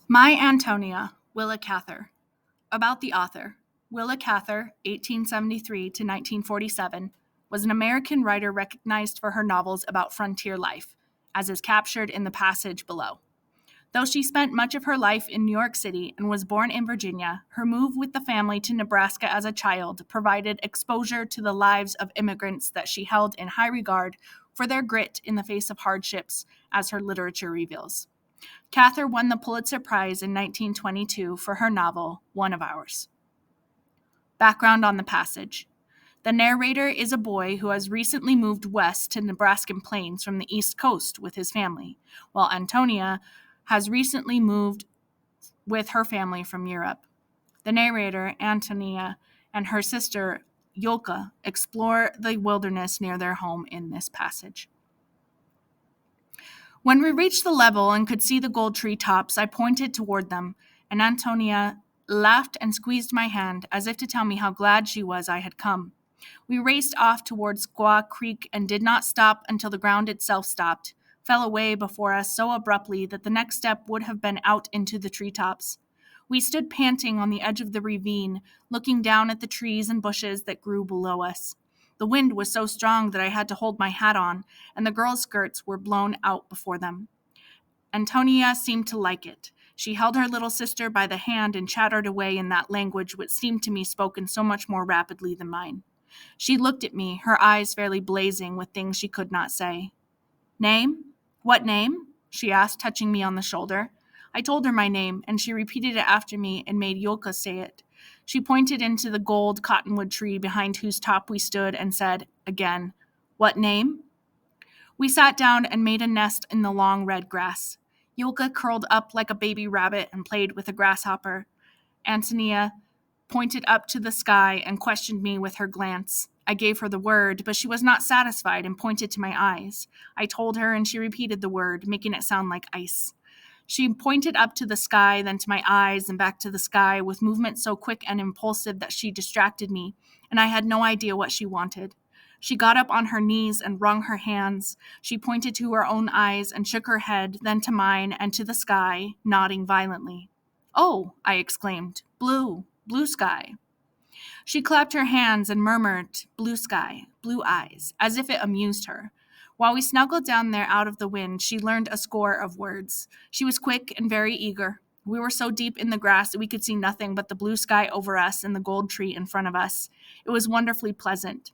My Antonia, Willa Cather. About the author. Willa Cather, 1873 to 1947, was an American writer recognized for her novels about frontier life, as is captured in the passage below. Though she spent much of her life in New York City and was born in Virginia, her move with the family to Nebraska as a child provided exposure to the lives of immigrants that she held in high regard for their grit in the face of hardships, as her literature reveals. Cather won the Pulitzer Prize in 1922 for her novel, One of Ours. Background on the passage. The narrator is a boy who has recently moved west to Nebraskan plains from the East Coast with his family, while Antonia has recently moved with her family from Europe. The narrator, Antonia, and her sister, Yolka, explore the wilderness near their home in this passage. When we reached the level and could see the gold tree tops, I pointed toward them, and Antonia laughed and squeezed my hand as if to tell me how glad she was I had come. We raced off towards Squaw Creek and did not stop until the ground itself stopped, fell away before us so abruptly that the next step would have been out into the treetops. We stood panting on the edge of the ravine, looking down at the trees and bushes that grew below us. The wind was so strong that I had to hold my hat on, and the girls' skirts were blown out before them. Antonia seemed to like it. She held her little sister by the hand and chattered away in that language which seemed to me spoken so much more rapidly than mine. She looked at me, her eyes fairly blazing with things she could not say. "Name? What name?" she asked, touching me on the shoulder. I told her my name, and she repeated it after me and made Yolka say it. She pointed into the gold cottonwood tree behind whose top we stood and said, again, "What name?" We sat down and made a nest in the long red grass. Yolka curled up like a baby rabbit and played with a grasshopper. Antonia pointed up to the sky and questioned me with her glance. I gave her the word, but she was not satisfied and pointed to my eyes. I told her, and she repeated the word, making it sound like ice. She pointed up to the sky, then to my eyes, and back to the sky, with movement so quick and impulsive that she distracted me, and I had no idea what she wanted. She got up on her knees and wrung her hands. She pointed to her own eyes and shook her head, then to mine and to the sky, nodding violently. "Oh," I exclaimed, blue sky." She clapped her hands and murmured, "Blue sky, blue eyes," as if it amused her. While we snuggled down there out of the wind, she learned a score of words. She was quick and very eager. We were so deep in the grass that we could see nothing but the blue sky over us and the gold tree in front of us. It was wonderfully pleasant.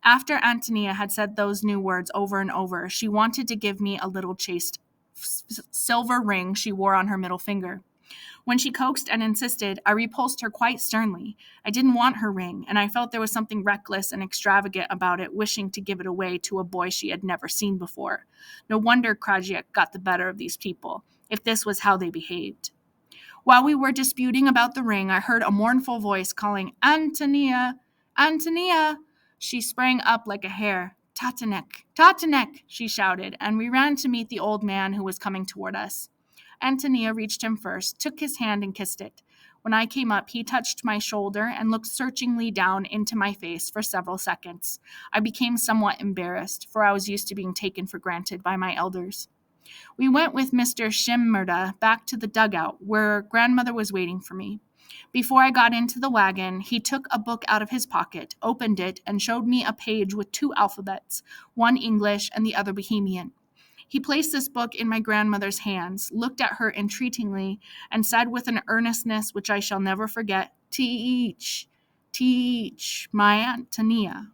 After Antonia had said those new words over and over, she wanted to give me a little chaste silver ring she wore on her middle finger. When she coaxed and insisted, I repulsed her quite sternly. I didn't want her ring, and I felt there was something reckless and extravagant about it, wishing to give it away to a boy she had never seen before. No wonder Krajek got the better of these people, if this was how they behaved. While we were disputing about the ring, I heard a mournful voice calling, "Antonia! Antonia!" She sprang up like a hare. "Tatanek! Tatanek!" she shouted, and we ran to meet the old man who was coming toward us. Antonia reached him first, took his hand and kissed it. When I came up, he touched my shoulder and looked searchingly down into my face for several seconds. I became somewhat embarrassed, for I was used to being taken for granted by my elders. We went with Mr. Shimmerda back to the dugout, where grandmother was waiting for me. Before I got into the wagon, he took a book out of his pocket, opened it, and showed me a page with two alphabets, one English and the other Bohemian. He placed this book in my grandmother's hands, looked at her entreatingly, and said with an earnestness which I shall never forget, "Teach, teach, my Antonia."